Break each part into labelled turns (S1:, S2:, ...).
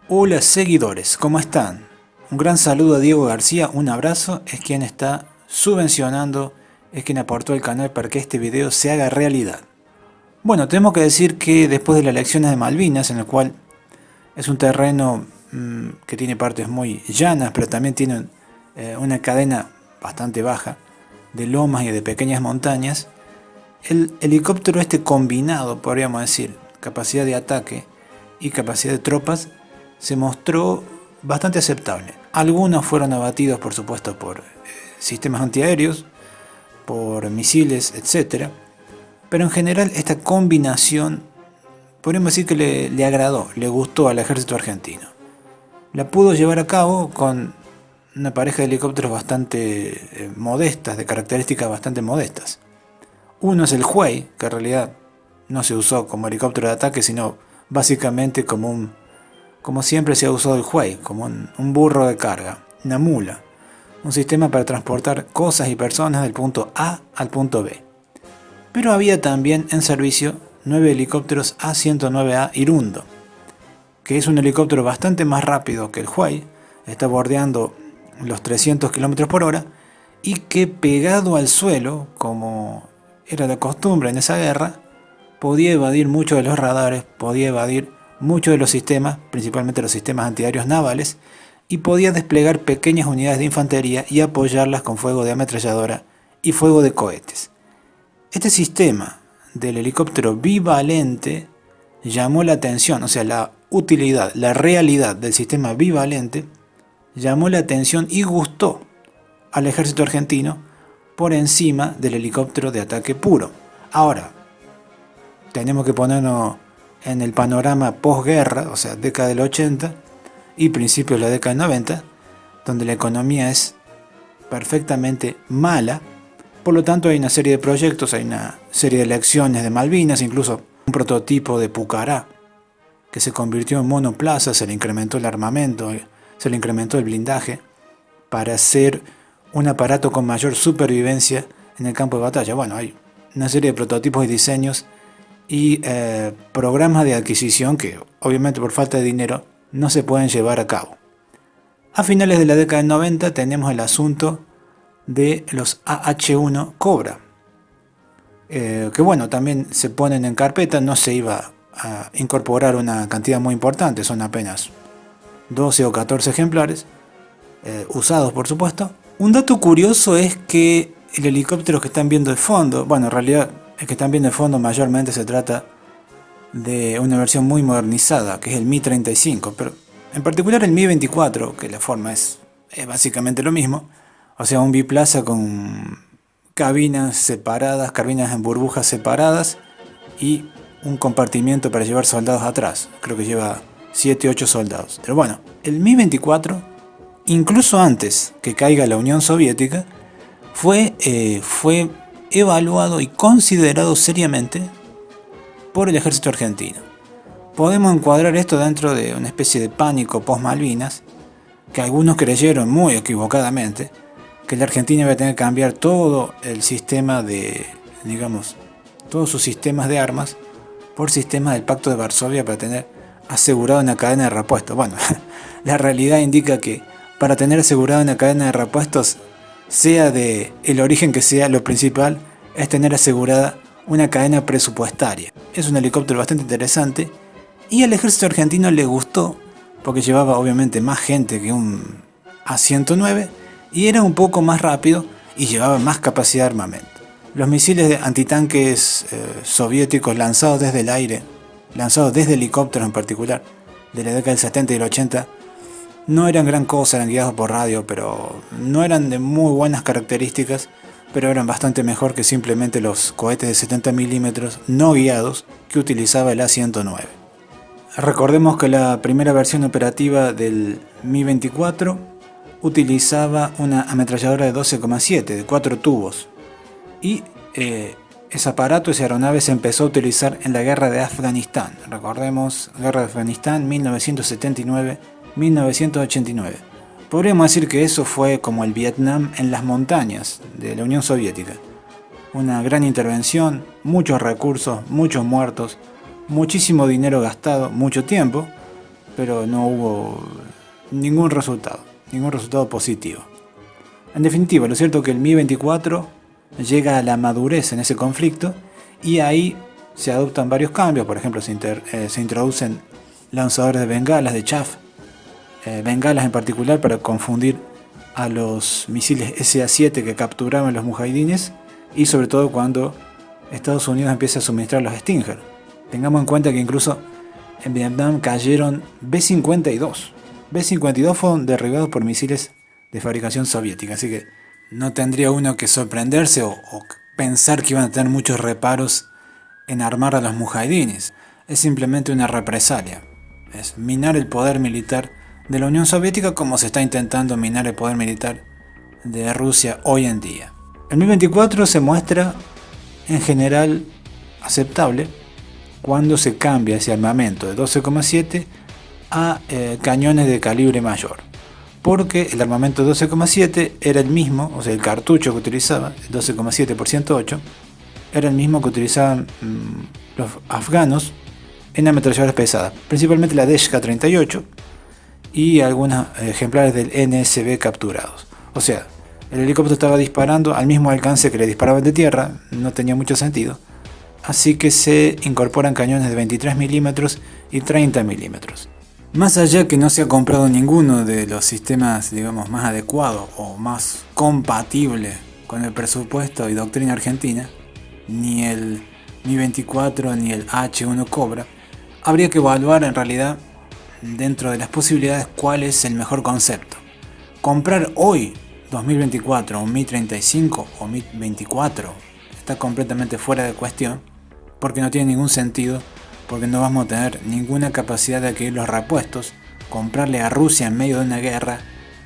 S1: Hola seguidores, ¿cómo están? Un gran saludo a Diego García, un abrazo, es quien está subvencionando, es quien aportó al canal para que este video se haga realidad. Bueno, tenemos que decir que después de las elecciones de Malvinas, en el cual es un terreno que tiene partes muy llanas, pero también tiene una cadena bastante baja de lomas y de pequeñas montañas, el helicóptero este combinado, podríamos decir, capacidad de ataque y capacidad de tropas, se mostró bastante aceptable. Algunos fueron abatidos, por supuesto, por sistemas antiaéreos, por misiles, etcétera. Pero en general esta combinación, podríamos decir que le agradó, le gustó al ejército argentino. La pudo llevar a cabo con una pareja de helicópteros bastante modestas, de características bastante modestas. Uno es el Huey, que en realidad no se usó como helicóptero de ataque, sino básicamente como siempre se ha usado el Huey, como un burro de carga, una mula, un sistema para transportar cosas y personas del punto A al punto B. Pero había también en servicio 9 helicópteros A-109A Irundo, que es un helicóptero bastante más rápido que el Huey, está bordeando los 300 km por hora, y que pegado al suelo, como era la costumbre en esa guerra, podía evadir muchos de los radares, podía evadir muchos de los sistemas, principalmente los sistemas antiaéreos navales, y podía desplegar pequeñas unidades de infantería y apoyarlas con fuego de ametralladora y fuego de cohetes. Este sistema del helicóptero bivalente llamó la atención, o sea, la utilidad, la realidad del sistema bivalente llamó la atención y gustó al ejército argentino por encima del helicóptero de ataque puro. Ahora, tenemos que ponernos en el panorama posguerra, o sea, década del 80 y principios de la década del 90, donde la economía es perfectamente mala. Por lo tanto, hay una serie de proyectos, hay una serie de lecciones de Malvinas, incluso un prototipo de Pucará, que se convirtió en monoplaza, se le incrementó el armamento, se le incrementó el blindaje, para ser un aparato con mayor supervivencia en el campo de batalla. Bueno, hay una serie de prototipos y diseños y programas de adquisición que, obviamente por falta de dinero, no se pueden llevar a cabo. A finales de la década del 90 tenemos el asunto de los AH-1 Cobra, que bueno, también se ponen en carpeta, no se iba a incorporar una cantidad muy importante, son apenas 12 o 14 ejemplares, usados por supuesto. Un dato curioso es que el helicóptero que están viendo de fondo, bueno, en realidad el que están viendo de fondo mayormente se trata de una versión muy modernizada, que es el Mi-35, pero en particular el Mi-24, que la forma es básicamente lo mismo, o sea, un biplaza con cabinas separadas, cabinas en burbujas separadas y un compartimiento para llevar soldados atrás. Creo que lleva 7-8 soldados. Pero bueno, el Mi-24, incluso antes que caiga la Unión Soviética, fue evaluado y considerado seriamente por el ejército argentino. Podemos encuadrar esto dentro de una especie de pánico post-Malvinas, que algunos creyeron muy equivocadamente, que la Argentina iba a tener que cambiar todo el sistema de, digamos, todos sus sistemas de armas por sistemas del Pacto de Varsovia para tener asegurada una cadena de repuestos. Bueno, la realidad indica que para tener asegurada una cadena de repuestos, sea de el origen que sea, lo principal es tener asegurada una cadena presupuestaria. Es un helicóptero bastante interesante y al ejército argentino le gustó porque llevaba obviamente más gente que un A-109 y era un poco más rápido y llevaba más capacidad de armamento. Los misiles de antitanques soviéticos lanzados desde el aire, lanzados desde helicópteros en particular, de la década del 70 y el 80, no eran gran cosa, eran guiados por radio, pero no eran de muy buenas características, pero eran bastante mejor que simplemente los cohetes de 70 milímetros no guiados que utilizaba el A-109. Recordemos que la primera versión operativa del Mi-24 utilizaba una ametralladora de 12,7, de 4 tubos, y ese aparato, esa aeronave se empezó a utilizar en la guerra de Afganistán. Recordemos, guerra de Afganistán 1979-1989. Podríamos decir que eso fue como el Vietnam en las montañas de la Unión Soviética. Una gran intervención, muchos recursos, muchos muertos, muchísimo dinero gastado, mucho tiempo, pero no hubo ningún resultado positivo. En definitiva, lo cierto es que el Mi-24 llega a la madurez en ese conflicto y ahí se adoptan varios cambios. Por ejemplo, se introducen lanzadores de bengalas, de chaff, bengalas en particular para confundir a los misiles SA-7 que capturaban los mujahidines, y sobre todo cuando Estados Unidos empieza a suministrar los Stinger. Tengamos en cuenta que incluso en Vietnam cayeron B-52. B-52 fueron derribados por misiles de fabricación soviética, así que no tendría uno que sorprenderse o pensar que iban a tener muchos reparos en armar a los mujahidines. Es simplemente una represalia, es minar el poder militar de la Unión Soviética como se está intentando minar el poder militar de Rusia hoy en día. El Mi-24 se muestra en general aceptable cuando se cambia ese armamento de 12,7 a cañones de calibre mayor, porque el armamento 12,7 era el mismo, o sea, el cartucho que utilizaba, el 12,7 por 108, era el mismo que utilizaban los afganos en ametralladoras pesadas, principalmente la Deshka-38 y algunos ejemplares del NSB capturados. O sea, el helicóptero estaba disparando al mismo alcance que le disparaban de tierra, no tenía mucho sentido, así que se incorporan cañones de 23 milímetros y 30 milímetros. Más allá que no se ha comprado ninguno de los sistemas, digamos, más adecuados o más compatible con el presupuesto y doctrina argentina, ni el Mi-24 ni el H-1 Cobra, habría que evaluar en realidad, dentro de las posibilidades, cuál es el mejor concepto. Comprar hoy, 2024, un Mi-35 o Mi-24 está completamente fuera de cuestión, porque no tiene ningún sentido, porque no vamos a tener ninguna capacidad de adquirir los repuestos. Comprarle a Rusia en medio de una guerra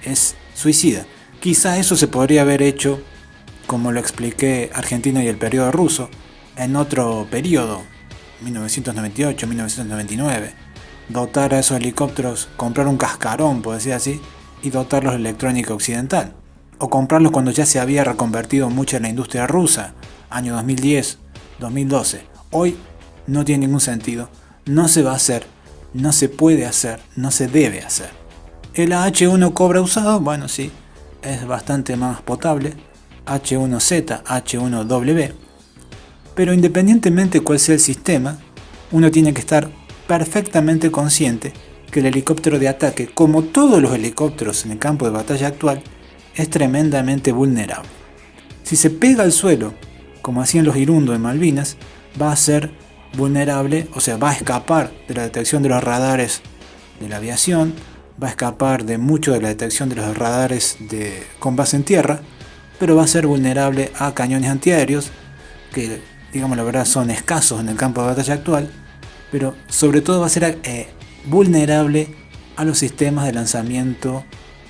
S1: es suicida. Quizá eso se podría haber hecho, como lo expliqué, Argentina y el periodo ruso, en otro periodo, 1998, 1999, dotar a esos helicópteros, comprar un cascarón, por decir así, y dotarlos de electrónica occidental, o comprarlos cuando ya se había reconvertido mucho en la industria rusa, año 2010, 2012. Hoy no tiene ningún sentido, no se va a hacer, no se puede hacer, no se debe hacer. El H1 Cobra usado, bueno, sí, es bastante más potable, H1Z, H1W, pero independientemente cuál sea el sistema, uno tiene que estar perfectamente consciente que el helicóptero de ataque, como todos los helicópteros en el campo de batalla actual, es tremendamente vulnerable. Si se pega al suelo, como hacían los irundos en Malvinas, va a ser vulnerable, o sea, va a escapar de la detección de los radares de la aviación, va a escapar de mucho de la detección de los radares con base en tierra, pero va a ser vulnerable a cañones antiaéreos, que, digamos la verdad, son escasos en el campo de batalla actual, pero sobre todo va a ser vulnerable a los sistemas de lanzamiento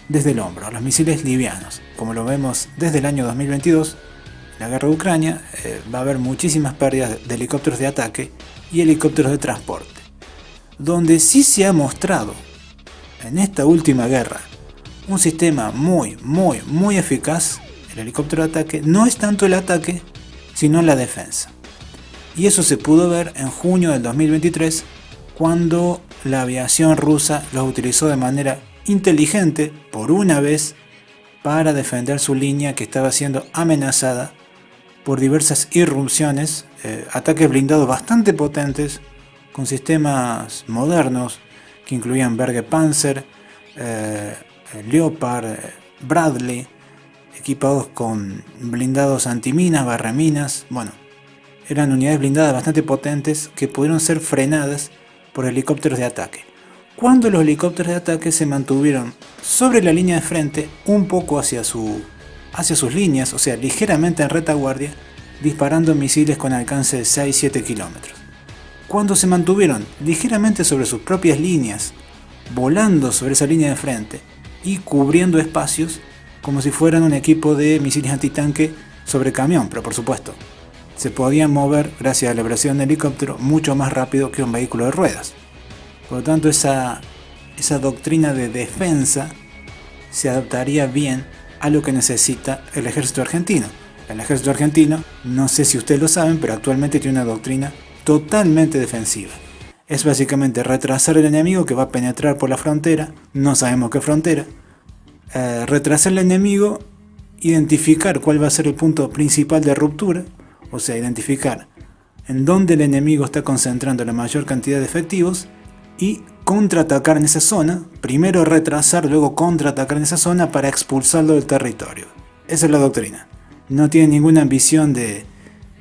S1: desde el hombro, a los misiles livianos. Como lo vemos desde el año 2022, la guerra de Ucrania, va a haber muchísimas pérdidas de helicópteros de ataque y helicópteros de transporte. Donde sí se ha mostrado en esta última guerra un sistema muy eficaz, el helicóptero de ataque, no es tanto el ataque, sino la defensa. Y eso se pudo ver en junio del 2023, cuando la aviación rusa los utilizó de manera inteligente, por una vez, para defender su línea que estaba siendo amenazada por diversas irrupciones, ataques blindados bastante potentes, con sistemas modernos que incluían Berge-Panzer, Leopard, Bradley, equipados con blindados antiminas, barreminas. Bueno, eran unidades blindadas bastante potentes que pudieron ser frenadas por helicópteros de ataque. Cuando los helicópteros de ataque se mantuvieron sobre la línea de frente, un poco hacia sus líneas, o sea, ligeramente en retaguardia, disparando misiles con alcance de 6-7 kilómetros. Cuando se mantuvieron ligeramente sobre sus propias líneas, volando sobre esa línea de frente y cubriendo espacios como si fueran un equipo de misiles antitanque sobre camión, pero por supuesto, se podían mover gracias a la velocidad del helicóptero mucho más rápido que un vehículo de ruedas. Por lo tanto, esa doctrina de defensa se adaptaría bien a lo que necesita el ejército argentino. El ejército argentino, no sé si ustedes lo saben, pero actualmente tiene una doctrina totalmente defensiva. Es básicamente retrasar el enemigo que va a penetrar por la frontera, no sabemos qué frontera, retrasar el enemigo, identificar cuál va a ser el punto principal de ruptura, o sea, identificar en dónde el enemigo está concentrando la mayor cantidad de efectivos y contraatacar en esa zona, primero retrasar, luego contraatacar en esa zona para expulsarlo del territorio. Esa es la doctrina. No tiene ninguna ambición de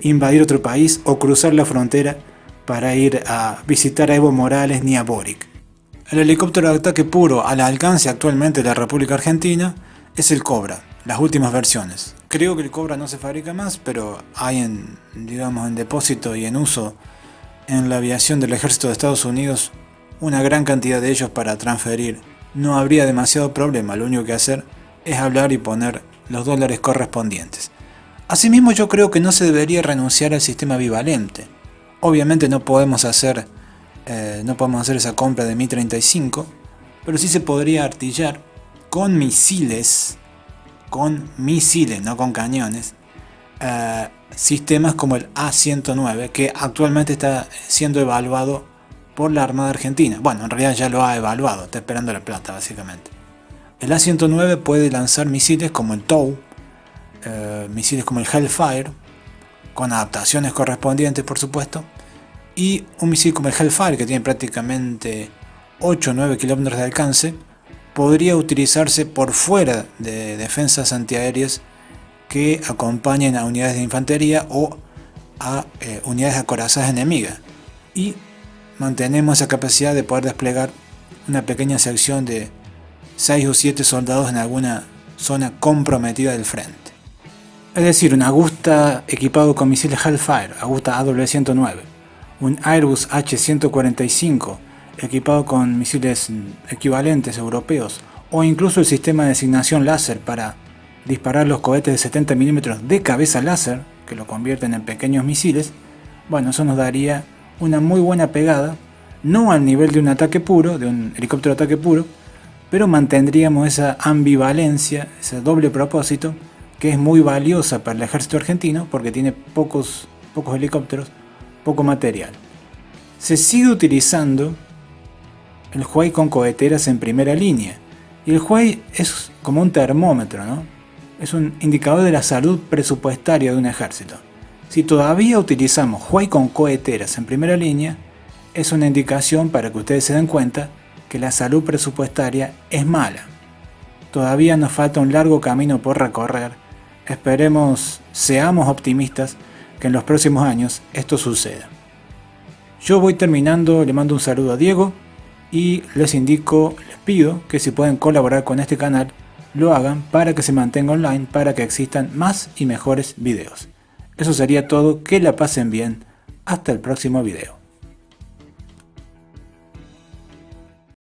S1: invadir otro país o cruzar la frontera para ir a visitar a Evo Morales ni a Boric. El helicóptero de ataque puro al alcance actualmente de la República Argentina es el Cobra, las últimas versiones. Creo que el Cobra no se fabrica más, pero hay en depósito y en uso en la aviación del ejército de Estados Unidos una gran cantidad de ellos para transferir. No habría demasiado problema, lo único que hacer es hablar y poner los dólares correspondientes. Asimismo, yo creo que no se debería renunciar al sistema bivalente. Obviamente no podemos hacer esa compra de Mi-35, pero sí se podría artillar con misiles, no con cañones, sistemas como el A-109, que actualmente está siendo evaluado por la Armada Argentina. Bueno, en realidad ya lo ha evaluado, está esperando la plata básicamente. El A-109 puede lanzar misiles como el TOW, misiles como el Hellfire, con adaptaciones correspondientes por supuesto, y un misil como el Hellfire, que tiene prácticamente 8 o 9 kilómetros de alcance, podría utilizarse por fuera de defensas antiaéreas que acompañen a unidades de infantería o a unidades acorazadas enemigas, y mantenemos esa capacidad de poder desplegar una pequeña sección de 6 o 7 soldados en alguna zona comprometida del frente. Es decir, un Agusta equipado con misiles Hellfire, Agusta AW109, un Airbus H145 equipado con misiles equivalentes europeos, o incluso el sistema de designación láser para disparar los cohetes de 70 mm de cabeza láser, que lo convierten en pequeños misiles. Bueno, eso nos daría una muy buena pegada, no al nivel de un ataque puro, de un helicóptero de ataque puro, pero mantendríamos esa ambivalencia, ese doble propósito, que es muy valiosa para el ejército argentino porque tiene pocos helicópteros, poco material. Se sigue utilizando el Huey con coheteras en primera línea, y el Huey es como un termómetro, ¿no? Es un indicador de la salud presupuestaria de un ejército. Si todavía utilizamos Huey con coheteras en primera línea, es una indicación para que ustedes se den cuenta que la salud presupuestaria es mala. Todavía nos falta un largo camino por recorrer. Esperemos, seamos optimistas, que en los próximos años esto suceda. Yo voy terminando, le mando un saludo a Diego y les pido que si pueden colaborar con este canal, lo hagan para que se mantenga online, para que existan más y mejores videos. Eso sería todo, que la pasen bien, hasta el próximo video.